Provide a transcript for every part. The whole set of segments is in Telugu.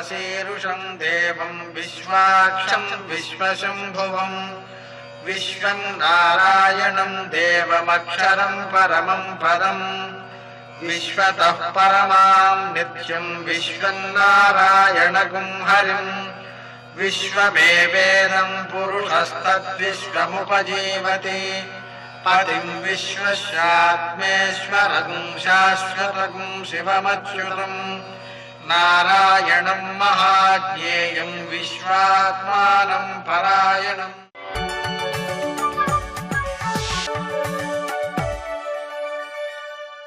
विश्वशीरुषं देवं विश्वाक्षं विश्वशम्भुवं विश्वं नारायणं देवमक्षरं परमं पदं विश्वतः परमां नित्यं विश्वं नारायणगुं हरिं विश्वमेवेदं पुरुषस्तद्विश्वमुपजीवति पतिं विश्वस्यात्मेश्वरं शाश्वतं शिवमच्युतं नारायणं महाज्ञेयं विश्वात्मानं परायणम्।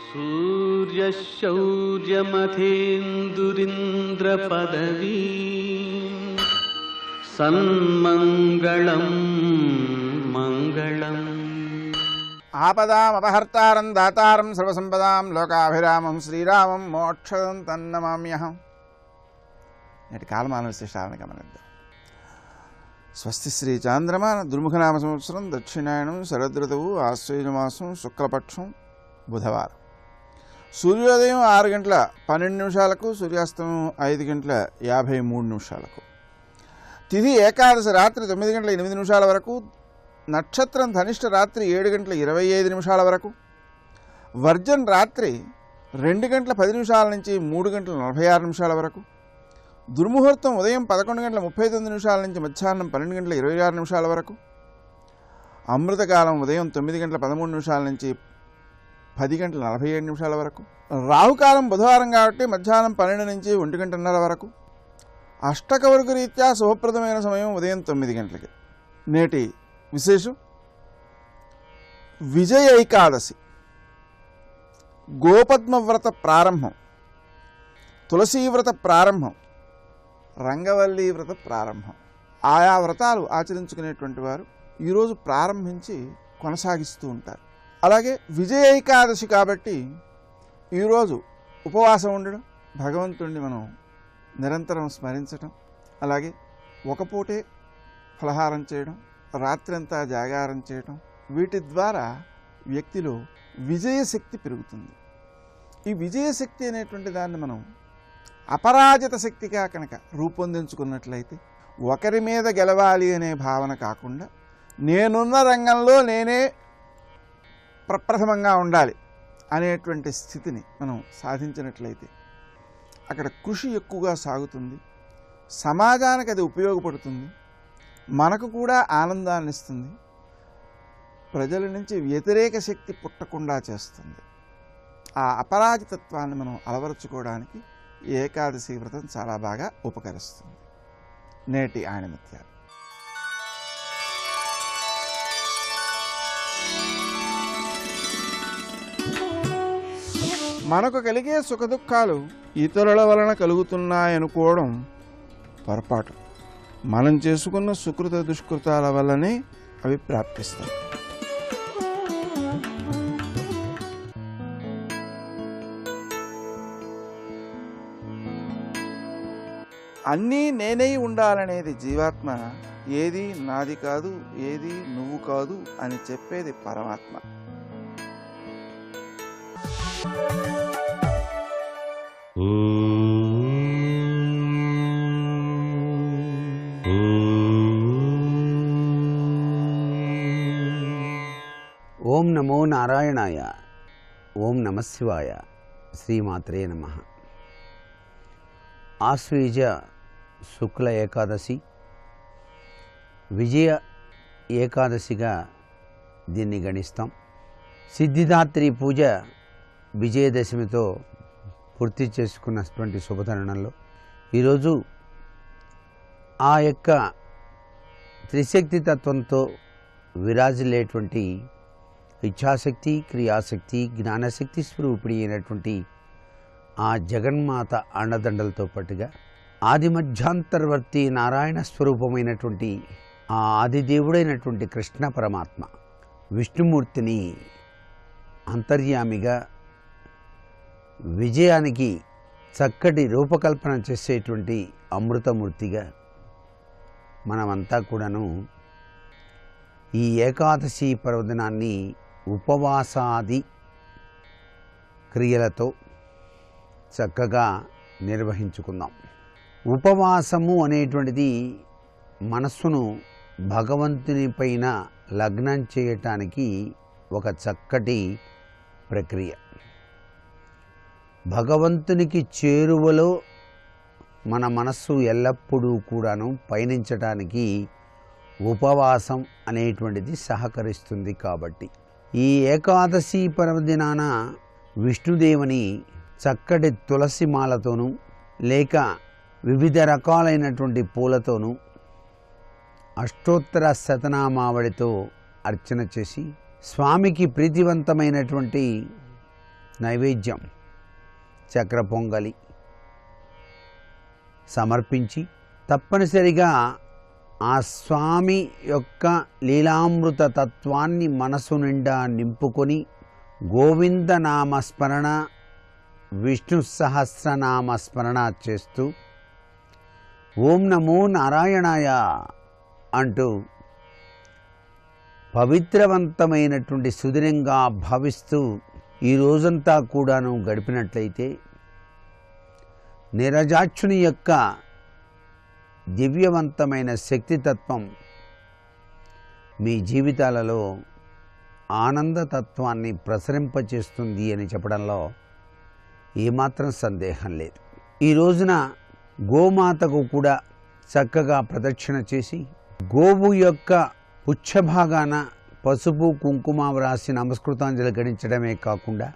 सूर्यशौर्यमथेन्दुरिन्द्रपदवी सन्मङ्गलं मङ्गलम्। आपदामपहर्तारं दातारं सर्वसंपदां लोकाभिरामं శ్రీరామం మోక్షదం తన్నమామ్యహం। నేటి కాలమాన విశేషాలను గమనిద్దాం. స్వస్తి శ్రీ చాంద్రమాన దుర్ముఖనామ సంవత్సరం దక్షిణాయనం శరదృతువు ఆశ్వయుజమాసం శుక్లపక్షం బుధవారం. సూర్యోదయం 6:12 సూర్యాస్తమయం 5:53. తిథి ఏకాదశి రాత్రి 9:08 వరకు. నక్షత్రం ధనిష్ట రాత్రి 7:25 వరకు. వర్జన్ రాత్రి 2:10 నుంచి 3:46 వరకు. దుర్ముహూర్తం ఉదయం 11:39 నుంచి మధ్యాహ్నం 12:26 వరకు. అమృతకాలం ఉదయం 9:13 నుంచి 10:47 వరకు. రాహుకాలం బుధవారం కాబట్టి మధ్యాహ్నం 12 నుంచి 1:30 వరకు. అష్టకవర్గ రీత్యా శుభప్రదమైన సమయం ఉదయం 9 గంటలకి. నేటి విశేషం విజయ ఏకాదశి, గోపద్మవ్రత ప్రారంభం, తులసీవ్రత ప్రారంభం, రంగవల్లీ వ్రత ప్రారంభం. ఆయా వ్రతాలు ఆచరించుకునేటువంటి వారు ఈరోజు ప్రారంభించి కొనసాగిస్తూ ఉంటారు. అలాగే విజయ ఏకాదశి కాబట్టి ఈరోజు ఉపవాసం ఉండడం, భగవంతుడిని మనం నిరంతరం స్మరించటం, అలాగే ఒక పూటే ఫలహారం చేయడం, రాత్రంతా జాగారం చేయటం, వీటి ద్వారా వ్యక్తిలో విజయశక్తి పెరుగుతుంది. ఈ విజయశక్తి అనేటువంటి దాన్ని మనం అపరాజిత శక్తిగా కనుక రూపొందించుకున్నట్లయితే ఒకరి మీద గెలవాలి అనే భావన కాకుండా నేనున్న రంగంలో నేనే ప్రప్రథమంగా ఉండాలి అనేటువంటి స్థితిని మనం సాధించినట్లయితే అక్కడ కృషి ఎక్కువగా సాగుతుంది, సమాజానికి అది ఉపయోగపడుతుంది, మనకు కూడా ఆనందాన్ని ఇస్తుంది, ప్రజల నుంచి వ్యతిరేక శక్తి పుట్టకుండా చేస్తుంది. ఆ అపరాజితత్వాన్ని మనం అలవరుచుకోవడానికి ఏకాదశి వ్రతం చాలా బాగా ఉపకరిస్తుంది. నేటి ఆణిముత్యాలు. మనకు కలిగే సుఖదుఖాలు ఇతరుల వలన కలుగుతున్నాయనుకోవడం పొరపాటు. మనం చేసుకున్న సుకృత దుష్కృతాల వల్లనే అవి ప్రాప్తిస్తాయి. అన్నీ నేనై ఉండాలనేది జీవాత్మ, ఏది నాది కాదు, ఏది నువ్వు కాదు అని చెప్పేది పరమాత్మ. ఓం నమో నారాయణాయ. ఓం నమశివాయ. శ్రీమాత్రే నమః. ఆశ్వయుజ శుక్ల ఏకాదశి, విజయ ఏకాదశిగా దీన్ని గణిస్తాం. సిద్ధిదాత్రి పూజ విజయదశమితో పూర్తి చేసుకున్నటువంటి శుభతరుణంలో ఈరోజు ఆ యొక్క త్రిశక్తి తత్వంతో విరాజిల్లేటువంటి ఇచ్ఛాశక్తి, క్రియాశక్తి, జ్ఞానశక్తి స్వరూపిణి అయినటువంటి ఆ జగన్మాత అండదండలతో పాటుగా ఆది మధ్యాంతర్వర్తి నారాయణ స్వరూపమైనటువంటి ఆ ఆదిదేవుడైనటువంటి కృష్ణ పరమాత్మ విష్ణుమూర్తిని అంతర్యామిగా విజయానికి చక్కటి రూపకల్పన చేసేటువంటి అమృతమూర్తిగా మనమంతా కూడాను ఈ ఏకాదశి పర్వదినాన్ని ఉపవాసాది క్రియలతో చక్కగా నిర్వహించుకుందాం. ఉపవాసము అనేటువంటిది మనస్సును భగవంతుని పైన లగ్నం చేయటానికి ఒక చక్కటి ప్రక్రియ. భగవంతునికి చేరువలో మన మనస్సు ఎల్లప్పుడూ కూడాను పయనించటానికి ఉపవాసం అనేటువంటిది సహకరిస్తుంది. కాబట్టి ఈ ఏకాదశి పర్వదినాన విష్ణుదేవుని చక్కటి తులసి మాలతోనూ లేక వివిధ రకాలైనటువంటి పూలతోనూ అష్టోత్తర శతనామావళితో అర్చన చేసి స్వామికి ప్రీతివంతమైనటువంటి నైవేద్యం చక్ర పొంగలి సమర్పించి తప్పనిసరిగా ఆ స్వామి యొక్క లీలామృత తత్వాన్ని మనసు నిండా నింపుకొని గోవిందనామస్మరణ విష్ణు సహస్రనామస్మరణ చేస్తూ ఓం నమో నారాయణాయ అంటూ పవిత్రవంతమైనటువంటి సుదినంగా భావిస్తూ ఈ రోజంతా కూడాను గడిపినట్లయితే నీరజాక్షుని యొక్క దివ్యవంతమైన శక్తితత్వం మీ జీవితాలలో ఆనందతత్వాన్ని ప్రసరింపచేస్తుంది అని చెప్పడంలో ఏమాత్రం సందేహం లేదు. ఈ రోజున గోమాతకు కూడా చక్కగా ప్రదక్షిణ చేసి గోవు యొక్క పుచ్చభాగాన పసుపు కుంకుమ వ్రాసి నమస్కృతాంజలి గడించడమే కాకుండా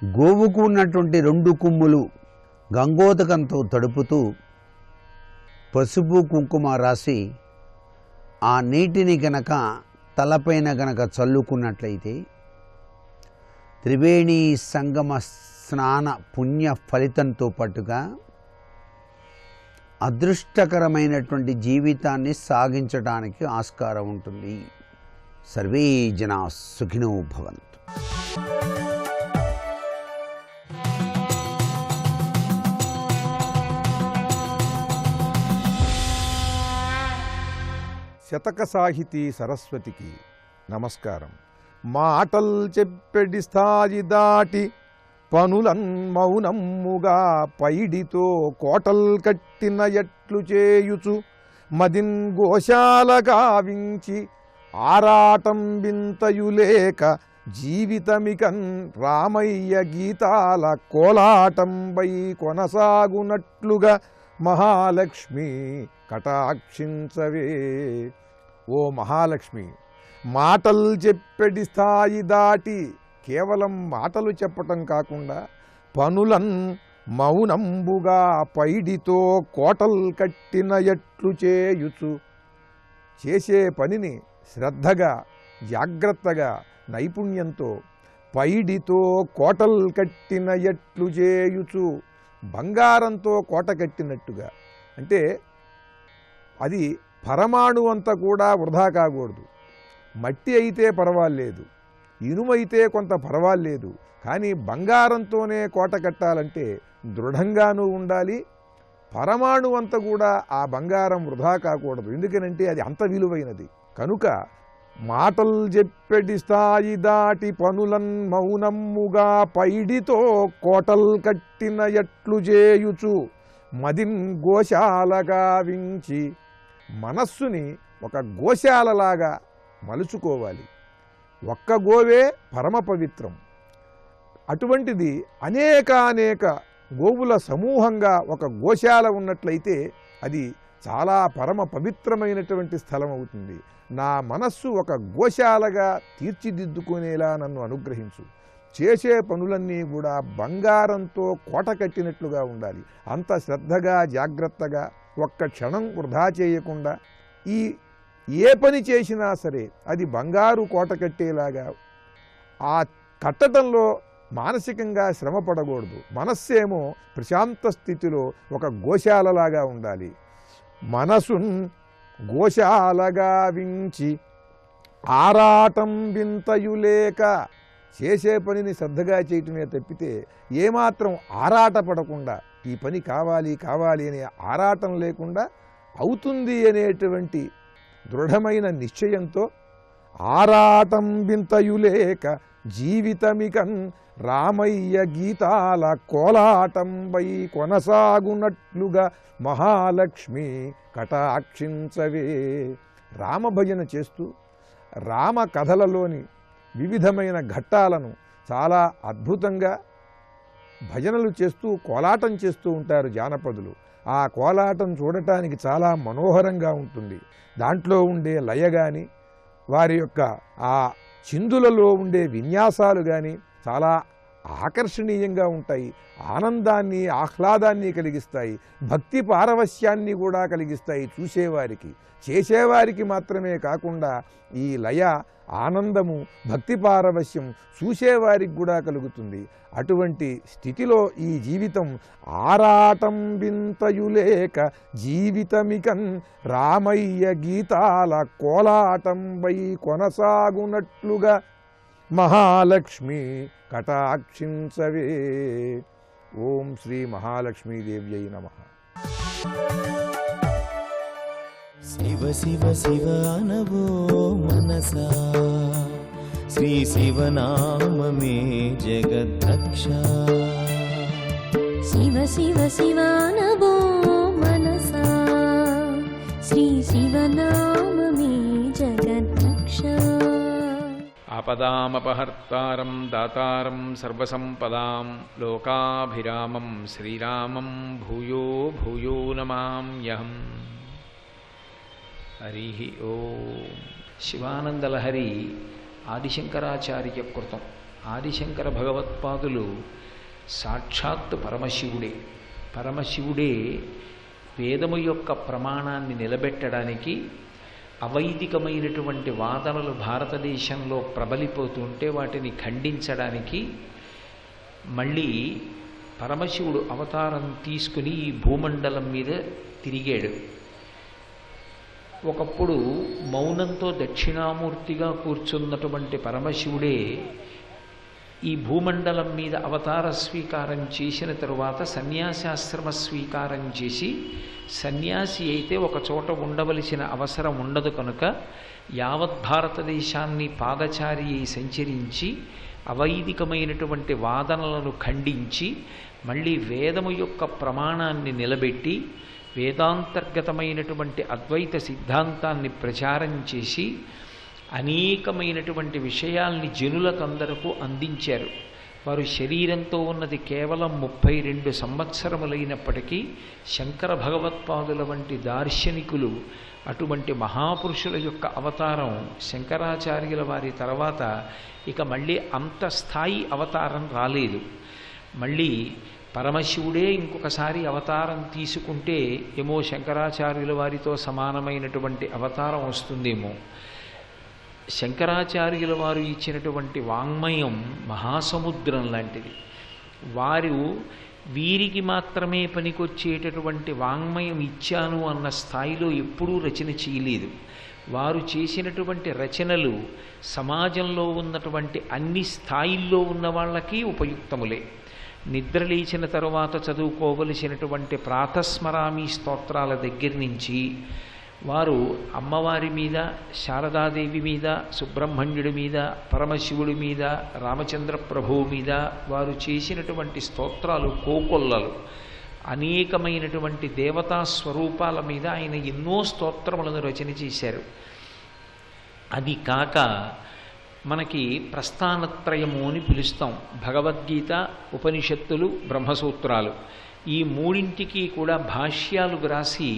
గోవుకు ఉన్నటువంటి 2 కొమ్ములు గంగోదకంతో తడుపుతూ పసుపు కుంకుమ రాసి ఆ నీటిని గనక తలపైన గనక చల్లుకున్నట్లయితే త్రివేణి సంగమ స్నాన పుణ్య ఫలితంతో పాటుగా అదృష్టకరమైనటువంటి జీవితాన్ని సాగించడానికి ఆస్కారం ఉంటుంది. సర్వే జనా సుఖినో భవంతు. శతక సాహితీ సరస్వతికి నమస్కారం. మాటల్ చెప్పెడి స్థాయి దాటి పనులన్ మౌనమ్ముగా పైడితో కోటల్ కట్టిన ఎట్లు చేయుచు మదిన్ గోశాల గావించి ఆరాటం వింతయులేక జీవితమికన్ రామయ్య గీతాల కోలాటంబై కొనసాగునట్లుగా మహాలక్ష్మి కటాక్షించవే. ఓ మహాలక్ష్మి, మాటలు చెప్పెడి స్థాయి దాటి కేవలం మాటలు చెప్పటం కాకుండా పనులన్ మౌనంబుగా పైడితో కోటల్ కట్టిన ఎట్లు చేయుచు, చేసే పనిని శ్రద్ధగా జాగ్రత్తగా నైపుణ్యంతో పైడితో కోటల్ కట్టిన ఎట్లు చేయుచు, బంగారంతో కోట కట్టినట్టుగా. అంటే అది పరమాణు అంతా కూడా వృధా కాకూడదు. మట్టి అయితే పర్వాలేదు, ఇనుమైతే కొంత పర్వాలేదు, కానీ బంగారంతోనే కోట కట్టాలంటే దృఢంగానూ ఉండాలి. పరమాణు అంతా కూడా ఆ బంగారం వృధా కాకూడదు, ఎందుకనంటే అది అంత విలువైనది. కనుక మాటలు చెప్పెడి స్థాయి దాటి పనులన్ మౌనమ్ముగా పైడితో కోటల్ కట్టిన ఎట్లు చేయుచు మదిన్ గోశాలగా వించి, మనస్సుని ఒక గోశాలలాగా మలుచుకోవాలి. ఒక్క గోవే పరమ పవిత్రం. అటువంటిది అనేక గోవుల సమూహంగా ఒక గోశాల ఉన్నట్లయితే అది చాలా పరమ పవిత్రమైనటువంటి స్థలం అవుతుంది. నా మనస్సు ఒక గోశాలగా తీర్చిదిద్దుకునేలా నన్ను అనుగ్రహించు. చేసే పనులన్నీ కూడా బంగారంతో కోట కట్టినట్లుగా ఉండాలి. అంత శ్రద్ధగా జాగ్రత్తగా ఒక్క క్షణం వృధా చేయకుండా ఏ పని చేసినా సరే అది బంగారు కోట కట్టేలాగా, ఆ కట్టడంలో మానసికంగా శ్రమ పడకూడదు. మనస్సేమో ప్రశాంత స్థితిలో ఒక గోశాలలాగా ఉండాలి. మనసున్ గోశాలగా వించి ఆరాటం వింతయులేక, చేసే పనిని శ్రద్ధగా చేయటమే తప్పితే ఏమాత్రం ఆరాట పడకుండా, ఈ పని కావాలి కావాలి అనే ఆరాటం లేకుండా అవుతుంది అనేటువంటి దృఢమైన నిశ్చయంతో ఆరాటం వింతయులేక జీవితమికన్ రామయ్య గీతాల కోలాటంబై కొనసాగునట్లుగా మహాలక్ష్మి కటాక్షించవే. రామభజన చేస్తూ రామ కథలలోని వివిధమైన ఘట్టాలను చాలా అద్భుతంగా భజనలు చేస్తూ కోలాటం చేస్తూ ఉంటారు జానపదులు. ఆ కోలాటం చూడటానికి చాలా మనోహరంగా ఉంటుంది. దాంట్లో ఉండే లయ కానీ, వారి యొక్క ఆ చిందులలో ఉండే విన్యాసాలు కానీ చాలా ఆకర్షణీయంగా ఉంటాయి. ఆనందాన్ని, ఆహ్లాదాన్ని కలిగిస్తాయి. భక్తి పారవశ్యాన్ని కూడా కలిగిస్తాయి చూసేవారికి. చేసేవారికి మాత్రమే కాకుండా ఈ లయ, ఆనందము, భక్తి పారవశ్యం చూసేవారికి కూడా కలుగుతుంది. అటువంటి స్థితిలో ఈ జీవితం ఆరాటం వింతయులేక జీవితమికన్ రామయ్య గీతాల కోలాటంబై కొనసాగునట్లుగా మహాలక్ష్మి కటాక్షించవే. ఓం శ్రీ మహాలక్ష్మీదేవ్యై నమః. శివ శివ శివ అనవో మనసా, శ్రీ శివనామమే జగద్రక్ష. శివ శివ శివ అనవో మనసా, శ్రీ శివనామమే జగద్రక్ష. ఆపదామపహర్తారం దాతారం సర్వసంపదాం లోకాభిరామం శ్రీరామం భూయో భూయో నమామ్యహం. హరి ఓం. శివానందలహరి ఆదిశంకరాచార్య కృతం. ఆదిశంకర భగవత్పాదులు సాక్షాత్తు పరమశివుడే. పరమశివుడే వేదము యొక్క ప్రమాణాన్ని నిలబెట్టడానికి, అవైదికమైనటువంటి వాదనలు భారతదేశంలో ప్రబలిపోతుంటే వాటిని ఖండించడానికి మళ్ళీ పరమశివుడు అవతారం తీసుకుని ఈ భూమండలం మీద తిరిగాడు. ఒకప్పుడు మౌనంతో దక్షిణామూర్తిగా కూర్చున్నటువంటి పరమశివుడే ఈ భూమండలం మీద అవతార స్వీకారం చేసిన తరువాత సన్యాసాశ్రమ స్వీకారం చేసి, సన్యాసి అయితే ఒక చోట ఉండవలసిన అవసరం ఉండదు కనుక యావత్ భారతదేశాన్ని పాదచారి అయి సంచరించి అవైదికమైనటువంటి వాదనలను ఖండించి మళ్ళీ వేదము యొక్క ప్రమాణాన్ని నిలబెట్టి వేదాంతర్గతమైనటువంటి అద్వైత సిద్ధాంతాన్ని ప్రచారం చేసి అనేకమైనటువంటి విషయాల్ని జనులకందరకు అందించారు. వారు శరీరంతో ఉన్నది కేవలం 32 సంవత్సరములైనప్పటికీ శంకర భగవత్పాదుల వంటి దార్శనికులు, అటువంటి మహాపురుషుల యొక్క అవతారం శంకరాచార్యుల వారి తర్వాత ఇక మళ్ళీ అంత స్థాయి అవతారం రాలేదు. మళ్ళీ పరమశివుడే ఇంకొకసారి అవతారం తీసుకుంటే ఏమో శంకరాచార్యుల వారితో సమానమైనటువంటి అవతారం వస్తుందేమో. శంకరాచార్యుల వారు ఇచ్చినటువంటి వాంగ్మయం మహాసముద్రం లాంటిది. వారు వీరికి మాత్రమే పనికొచ్చేటటువంటి వాంగ్మయం ఇచ్చాను అన్న స్థాయిలో ఎప్పుడూ రచన చేయలేదు. వారు చేసినటువంటి రచనలు సమాజంలో ఉన్నటువంటి అన్ని స్థాయిల్లో ఉన్న వాళ్ళకి ఉపయుక్తములే. నిద్రలేచిన తరువాత చదువుకోవలసినటువంటి ప్రాతస్మరామి స్తోత్రాల దగ్గర నుంచి వారు అమ్మవారి మీద, శారదాదేవి మీద, సుబ్రహ్మణ్యుడి మీద, పరమశివుడి మీద, రామచంద్ర ప్రభువు మీద వారు చేసినటువంటి స్తోత్రాలు కోకొల్లలు. అనేకమైనటువంటి దేవతా స్వరూపాల మీద ఆయన ఎన్నో స్తోత్రములను రచన చేశారు. అది కాక మనకి ప్రస్థానత్రయము అని పిలుస్తాం. భగవద్గీత, ఉపనిషత్తులు, బ్రహ్మసూత్రాలు, ఈ మూడింటికి కూడా భాష్యాలు వ్రాసి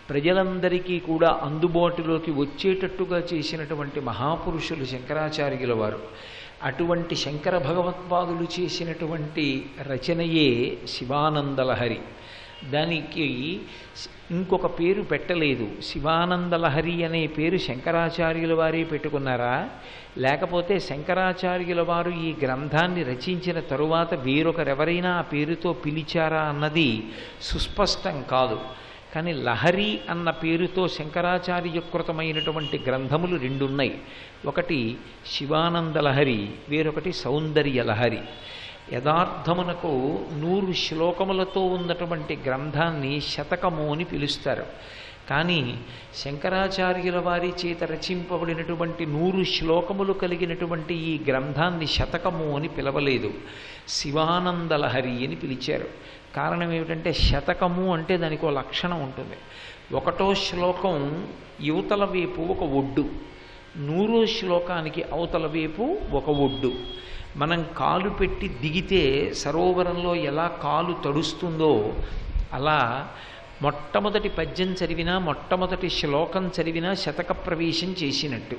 ప్రజలందరికీ కూడా అందుబాటులోకి వచ్చేటట్టుగా చేసినటువంటి మహాపురుషులు శంకరాచార్యుల వారు. అటువంటి శంకర భగవత్పాదులు చేసినటువంటి రచనయే శివానందలహరి. దానికి ఇంకొక పేరు పెట్టలేదు. శివానందలహరి అనే పేరు శంకరాచార్యుల వారే పెట్టుకున్నారా, లేకపోతే శంకరాచార్యుల వారు ఈ గ్రంథాన్ని రచించిన తరువాత వేరొకరెవరైనా ఆ పేరుతో పిలిచారా అన్నది సుస్పష్టం కాదు. కానీ లహరి అన్న పేరుతో శంకరాచార్యకృతమైనటువంటి గ్రంథములు 2 ఉన్నాయి. ఒకటి శివానందలహరి, వేరొకటి సౌందర్యలహరి. యథార్థమునకు 100 శ్లోకములతో ఉన్నటువంటి గ్రంథాన్ని శతకము అని పిలుస్తారు. కానీ శంకరాచార్యుల వారి చేత రచింపబడినటువంటి 100 శ్లోకములు కలిగినటువంటి ఈ గ్రంథాన్ని శతకము అని పిలవలేదు, శివానందలహరి అని పిలిచారు. కారణం ఏమిటంటే శతకము అంటే దానికి ఒక లక్షణం ఉంటుంది. 1వ శ్లోకం యువతల వైపు ఒక ఒడ్డు, 100వ శ్లోకానికి అవతల వైపు ఒక ఒడ్డు. మనం కాలు పెట్టి దిగితే సరోవరంలో ఎలా కాలు తడుస్తుందో అలా మొట్టమొదటి పద్యం చదివినా మొట్టమొదటి శ్లోకం చదివినా శతక ప్రవేశం చేసినట్టు.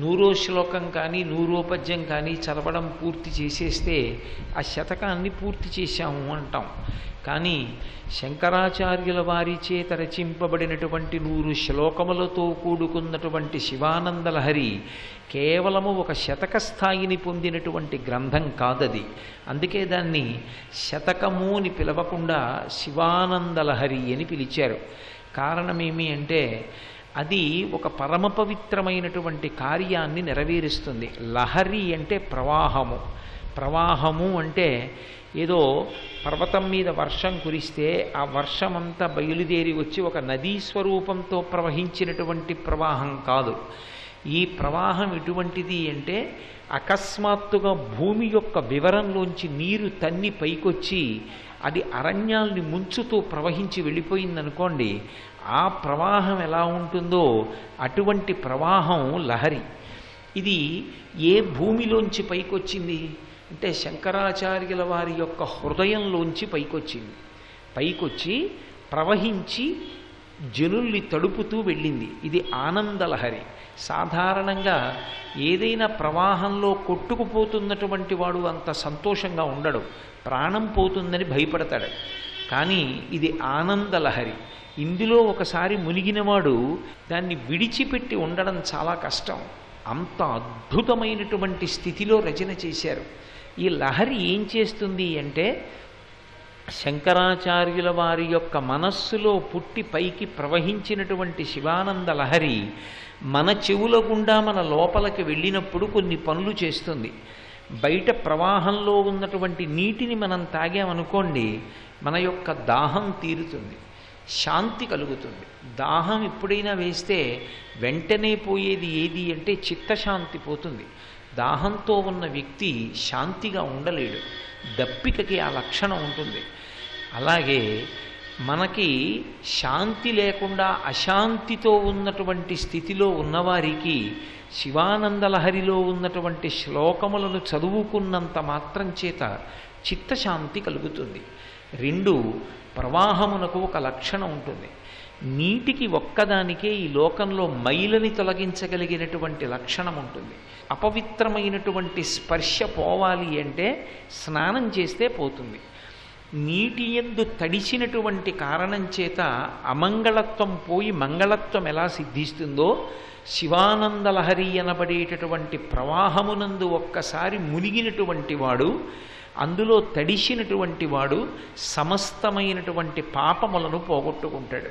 100వ శ్లోకం కానీ 100వ పద్యం కానీ చదవడం పూర్తి చేసేస్తే ఆ శతకాన్ని పూర్తి చేశాము అంటాం. కానీ శంకరాచార్యుల వారి చేత రచింపబడినటువంటి 100 శ్లోకములతో కూడుకున్నటువంటి శివానందలహరి కేవలము ఒక శతక స్థాయిని పొందినటువంటి గ్రంథం కాదది. అందుకే దాన్ని శతకము అని పిలవకుండా శివానందలహరి అని పిలిచారు. కారణమేమి అంటే అది ఒక పరమ పవిత్రమైనటువంటి కార్యాన్ని నెరవేరుస్తుంది. లహరి అంటే ప్రవాహము, ప్రవాహము అంటే ఏదో పర్వతం మీద వర్షం కురిస్తే ఆ వర్షమంతా బయలుదేరి వచ్చి ఒక నదీ స్వరూపంతో ప్రవహించినటువంటి ప్రవాహం కాదు. ఈ ప్రవాహం ఎటువంటిది అంటే అకస్మాత్తుగా భూమి యొక్క వివరంలోంచి నీరు తన్ని పైకొచ్చి అది అరణ్యాల్ని ముంచుతూ ప్రవహించి వెళ్ళిపోయిందనుకోండి, ఆ ప్రవాహం ఎలా ఉంటుందో అటువంటి ప్రవాహం లహరి. ఇది ఏ భూమిలోంచి పైకొచ్చింది అంటే శంకరాచార్యుల వారి యొక్క హృదయంలోంచి పైకొచ్చింది. పైకొచ్చి ప్రవహించి జనుల్ని తడుపుతూ వెళ్ళింది. ఇది ఆనందలహరి. సాధారణంగా ఏదైనా ప్రవాహంలో కొట్టుకుపోతున్నటువంటి వాడు అంత సంతోషంగా ఉండడు, ప్రాణం పోతుందని భయపడతాడు. కానీ ఇది ఆనందలహరి. ఇందులో ఒకసారి మునిగినవాడు దాన్ని విడిచిపెట్టి ఉండడం చాలా కష్టం. అంత అద్భుతమైనటువంటి స్థితిలో రచన చేశారు. ఈ లహరి ఏం చేస్తుంది అంటే శంకరాచార్యుల వారి యొక్క మనస్సులో పుట్టి పైకి ప్రవహించినటువంటి శివానంద లహరి మన చెవుల గుండా మన లోపలికి వెళ్ళినప్పుడు కొన్ని పనులు చేస్తుంది. బయట ప్రవాహంలో ఉన్నటువంటి నీటిని మనం తాగామనుకోండి, మన యొక్క దాహం తీరుతుంది, శాంతి కలుగుతుంది. దాహం ఎప్పుడైనా వేస్తే వెంటనే పోయేది ఏది అంటే చిత్తశాంతి పోతుంది. దాహంతో ఉన్న వ్యక్తి శాంతిగా ఉండలేడు, దప్పికకి ఆ లక్షణం ఉంటుంది. అలాగే మనకి శాంతి లేకుండా అశాంతితో ఉన్నటువంటి స్థితిలో ఉన్నవారికి శివానందలహరిలో ఉన్నటువంటి శ్లోకములను చదువుకున్నంత మాత్రం చేత చిత్తశాంతి కలుగుతుంది. 2, ప్రవాహమునకు ఒక లక్షణం ఉంటుంది. నీటికి ఒక్కదానికే ఈ లోకంలో మైలని తొలగించగలిగినటువంటి లక్షణం ఉంటుంది. అపవిత్రమైనటువంటి స్పర్శ పోవాలి అంటే స్నానం చేస్తే పోతుంది. నీటి యందు తడిసినటువంటి కారణం చేత అమంగళత్వం పోయి మంగళత్వం ఎలా సిద్ధిస్తుందో, శివానందలహరి అనబడేటటువంటి ప్రవాహమునందు ఒక్కసారి మునిగినటువంటి వాడు, అందులో తడిసినటువంటి వాడు సమస్తమైనటువంటి పాపములను పోగొట్టుకుంటాడు.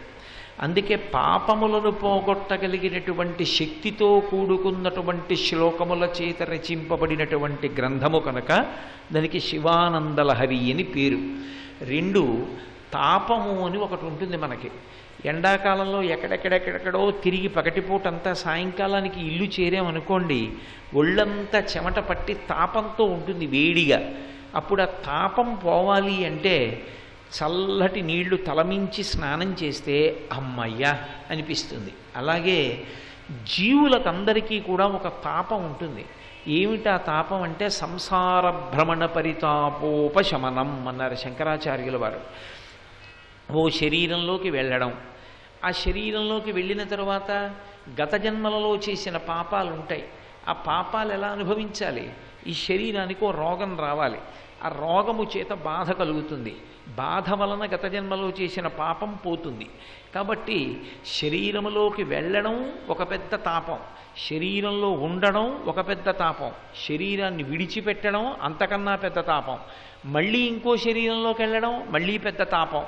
అందుకే పాపములను పోగొట్టగలిగినటువంటి శక్తితో కూడుకున్నటువంటి శ్లోకముల చేత రచింపబడినటువంటి గ్రంథము కనుక దానికి శివానందలహరి అని పేరు. 2, తాపము అని ఒకటి ఉంటుంది మనకి. ఎండాకాలంలో ఎక్కడెక్కడెక్కడెక్కడో తిరిగి పగటిపూటంతా సాయంకాలానికి ఇల్లు చేరామనుకోండి, ఒళ్ళంతా చెమట పట్టి తాపంతో ఉంటుంది వేడిగా. అప్పుడు ఆ తాపం పోవాలి అంటే చల్లటి నీళ్లు తలమించి స్నానం చేస్తే అమ్మయ్యా అనిపిస్తుంది. అలాగే జీవులకందరికీ కూడా ఒక తాపం ఉంటుంది. ఏమిటా తాపం అంటే సంసార భ్రమణ పరితాపోపశమనం అన్నారు శంకరాచార్యుల వారు. ఓ శరీరంలోకి వెళ్ళడం, ఆ శరీరంలోకి వెళ్ళిన తర్వాత గత జన్మలలో చేసిన పాపాలు ఉంటాయి. ఆ పాపాలు ఎలా అనుభవించాలి? ఈ శరీరానికి ఓ రోగం రావాలి, ఆ రోగము చేత బాధ కలుగుతుంది, బాధ వలన గత జన్మలో చేసిన పాపం పోతుంది. కాబట్టి శరీరములోకి వెళ్ళడం ఒక పెద్ద తాపం, శరీరంలో ఉండడం ఒక పెద్ద తాపం, శరీరాన్ని విడిచిపెట్టడం అంతకన్నా పెద్ద తాపం, మళ్ళీ ఇంకో శరీరంలోకి వెళ్ళడం మళ్ళీ పెద్ద తాపం.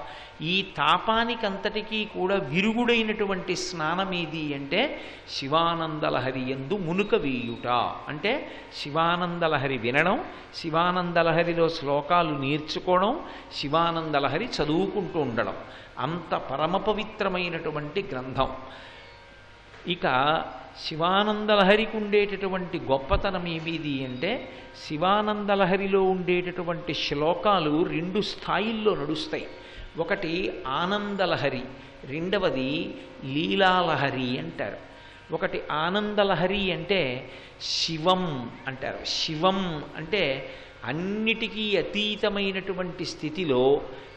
ఈ తాపానికంతటికీ కూడా విరుగుడైనటువంటి స్నానం ఏది అంటే శివానందలహరి యందు మునుక వేయుట. అంటే శివానందలహరి వినడం, శివానందలహరిలో శివానందలహరిలో శ్లోకాలు నేర్చుకోవడం, శివానందలహరి చదువుకుంటూ ఉండడం, అంత పరమ పవిత్రమైనటువంటి గ్రంథం. ఇక శివానందలహరికి ఉండేటటువంటి గొప్పతనం ఏమిది అంటే, శివానందలహరిలో ఉండేటటువంటి శ్లోకాలు 2 స్థాయిల్లో నడుస్తాయి. ఒకటి ఆనందలహరి, రెండవది లీలాలహరి అంటారు. ఒకటి ఆనందలహరి అంటే శివం అంటారు. శివం అంటే అన్నిటికీ అతీతమైనటువంటి స్థితిలో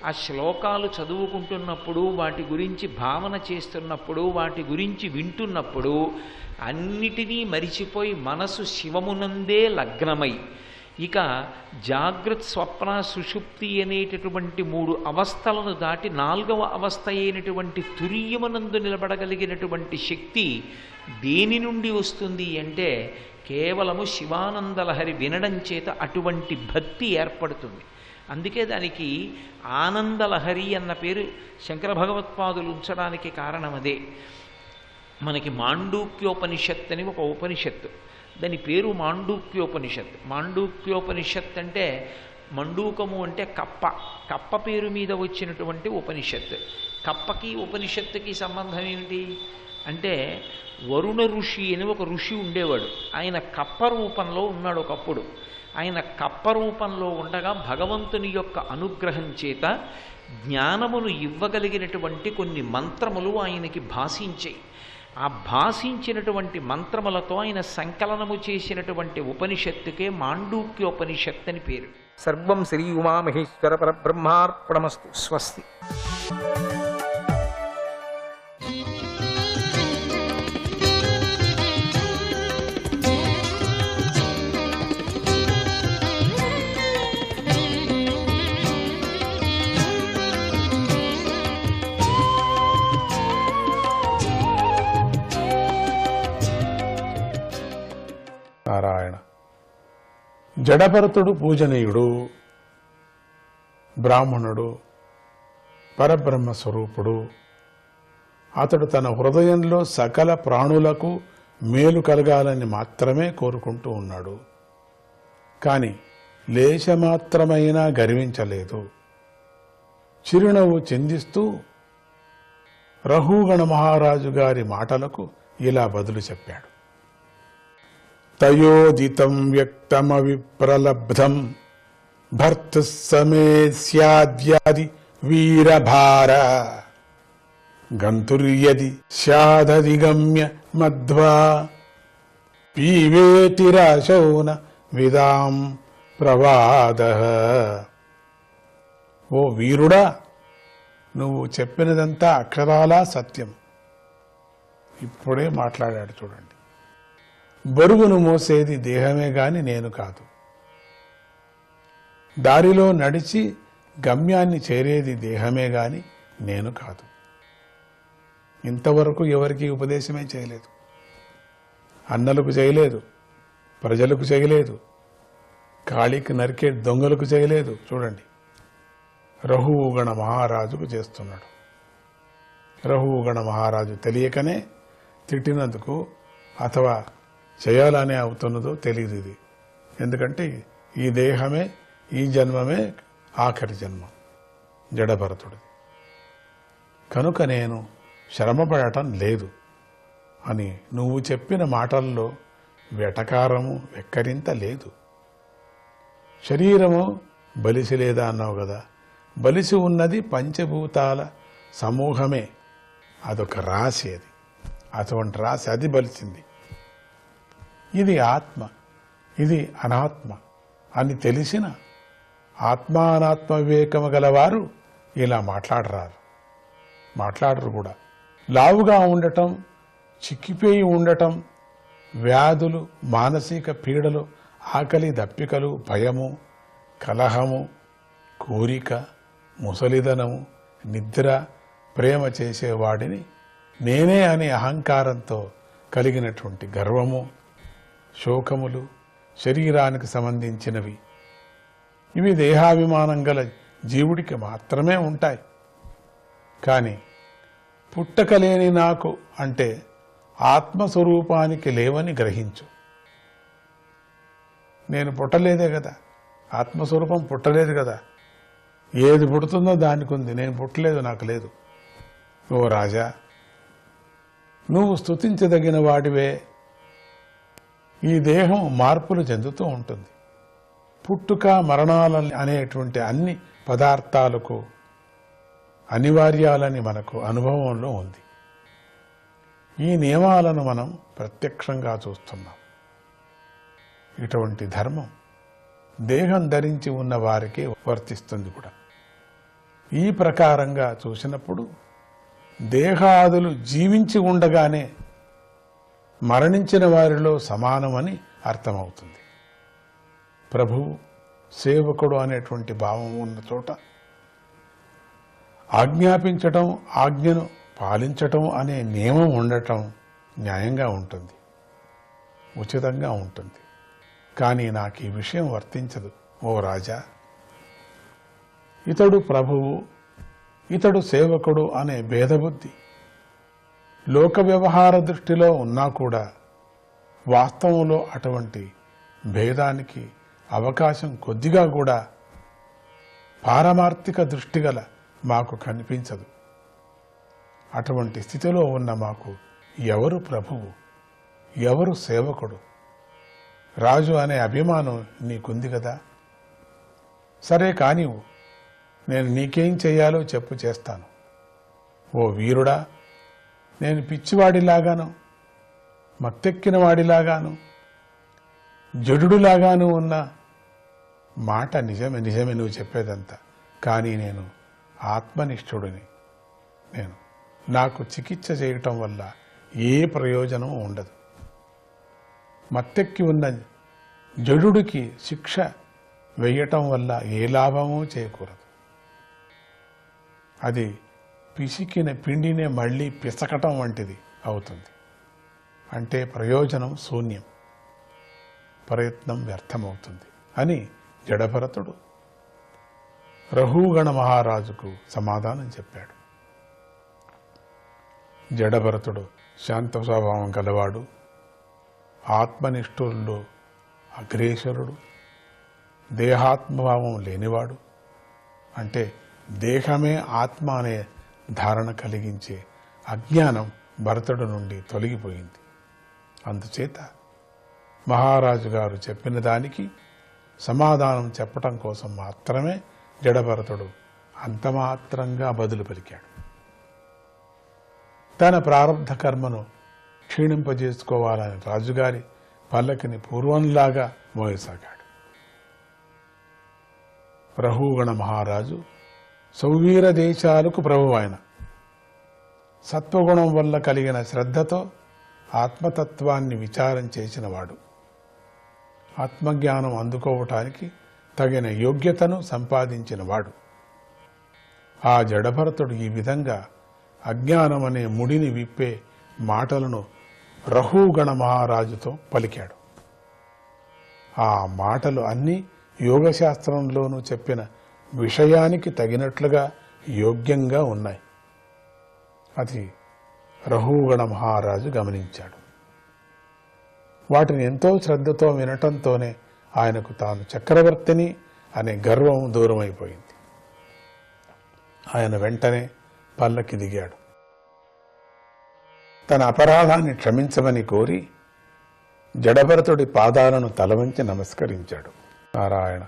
ఆ శ్లోకాలు చదువుకుంటున్నప్పుడు, వాటి గురించి భావన చేస్తున్నప్పుడు, వాటి గురించి వింటున్నప్పుడు అన్నిటినీ మరిచిపోయి మనసు శివమునందే లగ్నమై, ఇక జాగ్రత్త, స్వప్న, సుషుప్తి అనేటటువంటి 3 అవస్థలను దాటి 4వ అవస్థ అయినటువంటి తురీయమునందు నిలబడగలిగినటువంటి శక్తి దేని నుండి వస్తుంది అంటే కేవలము శివానందలహరి వినడం చేత అటువంటి భక్తి ఏర్పడుతుంది. అందుకే దానికి ఆనందలహరి అన్న పేరు శంకర భగవత్పాదులు ఉంచడానికి కారణం అదే. మనకి మాండూక్యోపనిషత్ అని ఒక ఉపనిషత్తు, దాని పేరు మాండూక్యోపనిషత్. మాండూక్యోపనిషత్ అంటే మండూకము అంటే కప్ప, కప్ప పేరు మీద వచ్చినటువంటి ఉపనిషత్తు. కప్పకి ఉపనిషత్తుకి సంబంధం ఏమిటి అంటే, వరుణ ఋషి అని ఒక ఋషి ఉండేవాడు. ఆయన కప్ప రూపంలో ఉన్నాడు ఒకప్పుడు. ఆయన కప్ప రూపంలో ఉండగా భగవంతుని యొక్క అనుగ్రహం చేత జ్ఞానమును ఇవ్వగలిగినటువంటి కొన్ని మంత్రములు ఆయనకి భాషించాయి. ఆ భాషించినటువంటి మంత్రములతో ఆయన సంకలనము చేసినటువంటి ఉపనిషత్తుకే మాండూక్యోపనిషత్ అని పేరు. సర్వం శ్రీ ఉమామహేశ్వర పరబ్రహ్మార్పణమస్తు. స్వస్తి. నారాయణ. జడభరతుడు పూజనీయుడు, బ్రాహ్మణుడు, పరబ్రహ్మ స్వరూపుడు. అతడు తన హృదయంలో సకల ప్రాణులకు మేలు కలగాలని మాత్రమే కోరుకుంటూ ఉన్నాడు. కానీ లేశమాత్రమైనా గర్వించలేదు. చిరునవ్వు చిందిస్తూ రఘుగణ మహారాజు గారి మాటలకు ఇలా బదులు చెప్పాడు. తయోదితం వ్యక్తమవిప్రలబ్ధం భర్తృసమే స్యాద్యాది వీరభార గంతుర్యది స్యాదధిగమ్య మధ్వా పీవేతిరాశౌన విదాం ప్రవాదః. ఓ వీరుడా, నువ్వు చెప్పినదంతా అక్షరాలా సత్యం. ఇప్పుడే మాట్లాడాడు చూడండి. బరువును మోసేది దేహమే గాని నేను కాదు. దారిలో నడిచి గమ్యాన్ని చేరేది దేహమే గాని నేను కాదు. ఇంతవరకు ఎవరికి ఉపదేశమే చేయలేదు. అన్నలకు చేయలేదు, ప్రజలకు చేయలేదు, కాళీకి నరికే దొంగలకు చేయలేదు. చూడండి, రఘుగణ మహారాజుకు చేస్తున్నాడు. రఘుగణ మహారాజు తెలియకనే తిట్టినందుకు అథవా చేయాలనే అవుతున్నదో తెలియదు ఇది. ఎందుకంటే ఈ దేహమే, ఈ జన్మమే ఆఖరి జన్మ జడభరతుడిది. కనుక నేను శ్రమపడటం లేదు అని నువ్వు చెప్పిన మాటల్లో వెటకారము, వెక్కరింత లేదు. శరీరము బలిసి లేదా అన్నావు కదా, బలిసి ఉన్నది పంచభూతాల సమూహమే. అదొక రాశి, అది అటువంటి రాశి, అది బలిసింది. ఇది ఆత్మ, ఇది అనాత్మ అని తెలిసిన ఆత్మానాత్మ వివేకము గలవారు ఇలా మాట్లాడరు కూడా. లావుగా ఉండటం, చిక్కిపోయి ఉండటం, వ్యాధులు, మానసిక పీడలు, ఆకలి దప్పికలు, భయము, కలహము, కోరిక, ముసలిదనము, నిద్ర, ప్రేమ చేసేవాడిని నేనే అనే అహంకారంతో కలిగినటువంటి గర్వము, శోకములు శరీరానికి సంబంధించినవి. ఇవి దేహాభిమానం గల జీవుడికి మాత్రమే ఉంటాయి. కానీ పుట్టకలేని నాకు అంటే ఆత్మస్వరూపానికి లేవని గ్రహించు. నేను పుట్టలేదే కదా, ఆత్మస్వరూపం పుట్టలేదు కదా. ఏది పుడుతుందో దానికి ఉంది, నేను పుట్టలేదు, నాకు లేదు. ఓ రాజా, నువ్వు స్తుతించదగిన వాడివే. ఈ దేహం మార్పులు చెందుతూ ఉంటుంది. పుట్టుక మరణాల అనేటువంటి అన్ని పదార్థాలకు అనివార్యాలని మనకు అనుభవంలో ఉంది. ఈ నియమాలను మనం ప్రత్యక్షంగా చూస్తున్నాం. ఇటువంటి ధర్మం దేహం ధరించి ఉన్న వారికి వర్తిస్తుంది కూడా. ఈ ప్రకారంగా చూసినప్పుడు దేహాదులు జీవించి ఉండగానే మరణించిన వారిలో సమానమని అర్థమవుతుంది. ప్రభువు సేవకుడు అనేటువంటి భావం ఉన్న చోట ఆజ్ఞాపించటం, ఆజ్ఞను పాలించటం అనే నియమం ఉండటం న్యాయంగా ఉంటుంది, ఉచితంగా ఉంటుంది. కానీ నాకు ఈ విషయం వర్తించదు ఓ రాజా. ఇతడు ప్రభువు, ఇతడు సేవకుడు అనే భేదబుద్ధి లోక వ్యవహార దృష్టిలో ఉన్నా కూడా వాస్తవంలో అటువంటి భేదానికి అవకాశం కొద్దిగా కూడా పారమార్థిక దృష్టి గల మాకు కనిపించదు. అటువంటి స్థితిలో ఉన్న మాకు ఎవరు ప్రభువు, ఎవరు సేవకుడు? రాజు అనే అభిమానం నీకుంది కదా. సరే కానివ్వు, నేను నీకేం చెయ్యాలో చెప్పు, చేస్తాను. ఓ వీరుడా, నేను పిచ్చివాడిలాగాను, మత్తెక్కిన వాడిలాగాను, జడులాగాను ఉన్న మాట నిజమే, నిజమే నువ్వు చెప్పేదంతా. కానీ నేను ఆత్మనిష్ఠుడిని. నాకు చికిత్స చేయటం వల్ల ఏ ప్రయోజనం ఉండదు. మత్తెక్కి ఉన్న జడుడికి శిక్ష వేయటం వల్ల ఏ లాభమూ చేకూరదు. అది పిసికిన పిండినే మళ్ళీ పిసకటం వంటిది అవుతుంది. అంటే ప్రయోజనం శూన్యం, ప్రయత్నం వ్యర్థమవుతుంది అని జడభరతుడు రహూగణ మహారాజుకు సమాధానం చెప్పాడు. జడభరతుడు శాంత స్వభావం గలవాడు, ఆత్మనిష్ఠుల్లో అగ్రేసరుడు, దేహాత్మభావం లేనివాడు. అంటే దేహమే ఆత్మ అనే ధారణ కలిగించే అజ్ఞానం భరతుడు నుండి తొలగిపోయింది. అందుచేత మహారాజు గారు చెప్పిన దానికి సమాధానం చెప్పటం కోసం మాత్రమే జడభరతుడు అంతమాత్రంగా బదులు పలికాడు. తన ప్రారంధ కర్మను క్షీణింపజేసుకోవాలని రాజుగారి పల్లకిని పూర్వంలాగా మోయసాగాడు. రహూగణ మహారాజు సౌవీర దేశాలకు ప్రభువు. ఆయన సత్వగుణం వల్ల కలిగిన శ్రద్ధతో ఆత్మతత్వాన్ని విచారం చేసినవాడు. ఆత్మజ్ఞానం అందుకోవటానికి తగిన యోగ్యతను సంపాదించినవాడు. ఆ జడభరతుడు ఈ విధంగా అజ్ఞానం అనే ముడిని విప్పే మాటలను రహూగణ మహారాజుతో పలికాడు. ఆ మాటలు అన్నీ యోగశాస్త్రంలోనూ చెప్పిన విషయానికి తగినట్లుగా యోగ్యంగా ఉన్నాయి. అది రహూగణ మహారాజు గమనించాడు. వాటిని ఎంతో శ్రద్ధతో వినటంతోనే ఆయనకు తాను చక్రవర్తిని అనే గర్వం దూరమైపోయింది. ఆయన వెంటనే పల్లకి దిగాడు. తన అపరాధాన్ని క్షమించమని కోరి జడభరతుడి పాదాలను తలవంచి నమస్కరించాడు. నారాయణ